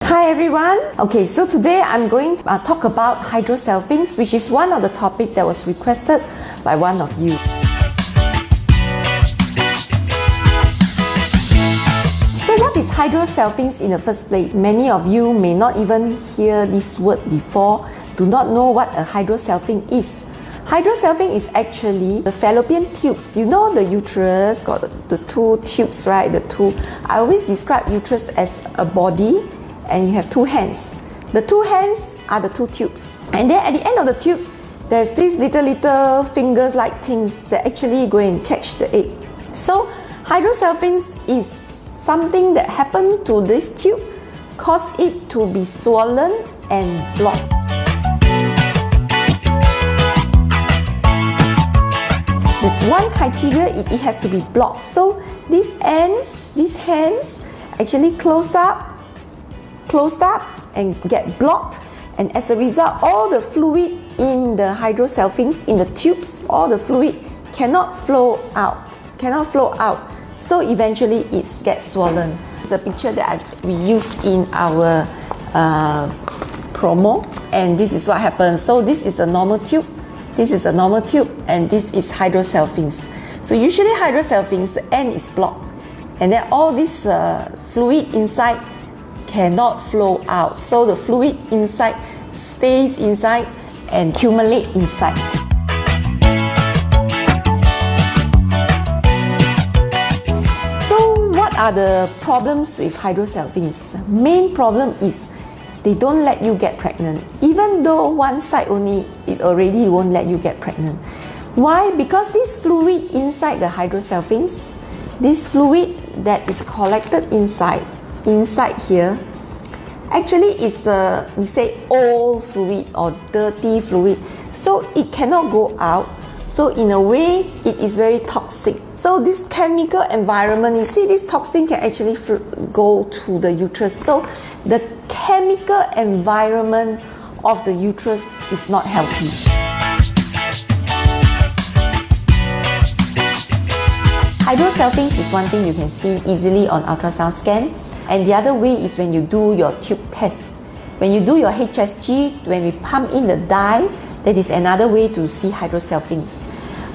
Hi everyone. Okay, so today I'm going to talk about Hydrosalphinx, which is one of the topics that was requested by one of you. So what is Hydrosalphinx in the first place? Many of you may not even hear this word before, do not know what a Hydrosalphinx is. Hydrosalphinx is actually the fallopian tubes. You know the uterus got the two tubes, right? I always describe uterus as a body, and you have two hands. The two hands are the two tubes. And then at the end of the tubes, there's these little fingers like things that actually go and catch the egg. So Hydrosalphinx is something that happened to this tube, cause it to be swollen and blocked. The one criteria, it has to be blocked. So these hands actually closed up and get blocked, and as a result, all the fluid in the Hydrosalphinx, in the tubes, all the fluid cannot flow out. So eventually it gets swollen. It's a picture that we used in our promo, and this is what happens. So this is a normal tube, and this is Hydrosalphinx. So usually Hydrosalphinx, the end is blocked, and then all this fluid inside cannot flow out. So the fluid inside stays inside and accumulate inside. So what are the problems with Hydrosalphinx? Main problem is they don't let you get pregnant. Even though one side only, it already won't let you get pregnant. Why? Because this fluid inside the Hydrosalphinx, this fluid that is collected inside here, actually is we say old fluid or dirty fluid, so it cannot go out. So in a way, it is very toxic. So this chemical environment, you see, this toxin can actually go to the uterus. So the chemical environment of the uterus is not healthy. Hydrosalphinx is one thing you can see easily on ultrasound scan. And the other way is when you do your tube test. When you do your HSG, when we pump in the dye, that is another way to see Hydrosalphinx.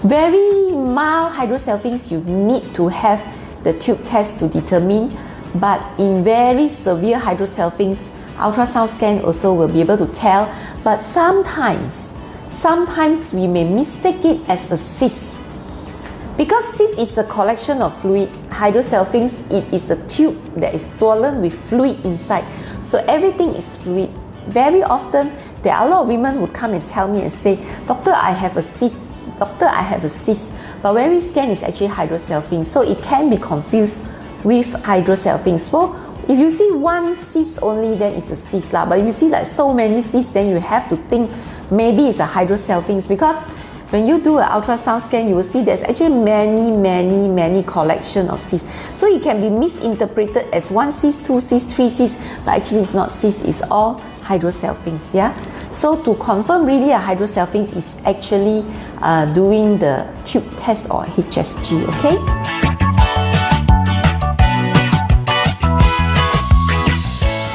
Very mild Hydrosalphinx, you need to have the tube test to determine. But in very severe Hydrosalphinx, ultrasound scan also will be able to tell. But sometimes we may mistake it as a cyst. Because cyst is a collection of fluid, Hydrosalphinx, it is the tube that is swollen with fluid inside. So everything is fluid. Very often, there are a lot of women who come and tell me and say, "Doctor, I have a cyst. Doctor, I have a cyst." But when we scan, it's actually Hydrosalphinx. So it can be confused with Hydrosalphinx. So if you see one cyst only, then it's a cyst lah. But if you see like so many cysts, then you have to think maybe it's a Hydrosalphinx, because when you do an ultrasound scan, you will see there's actually many collection of cysts. So it can be misinterpreted as one cyst, two cysts, three cysts, but actually it's not cysts, it's all Hydrosalphinx. Yeah. So to confirm really a Hydrosalphinx is actually doing the tube test or HSG. Okay.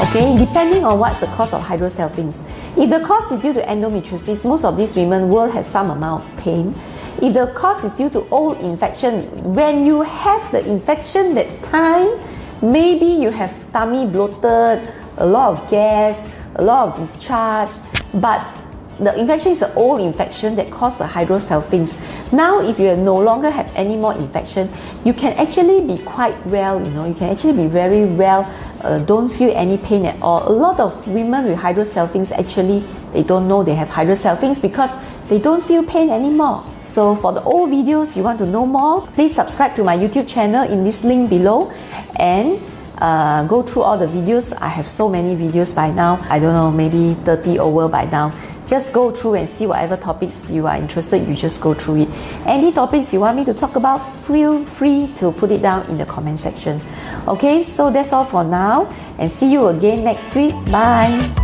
Okay, depending on what's the cause of Hydrosalphinx. If the cause is due to endometriosis, most of these women will have some amount of pain. If the cause is due to old infection, when you have the infection that time, maybe you have tummy bloated, a lot of gas, a lot of discharge, but the infection is an old infection that caused the Hydrosalphinx. Now, if you no longer have any more infection, you can actually be quite well, you can actually be very well, don't feel any pain at all. A lot of women with Hydrosalphinx, actually, they don't know they have Hydrosalphinx because they don't feel pain anymore. So for the old videos, you want to know more, please subscribe to my YouTube channel in this link below, and go through all the videos. I have so many videos by now. I don't know, maybe 30 over by now. Just go through and see whatever topics you are interested, you just go through it. Any topics you want me to talk about, feel free to put it down in the comment section. Okay, so that's all for now, and see you again next week. Bye.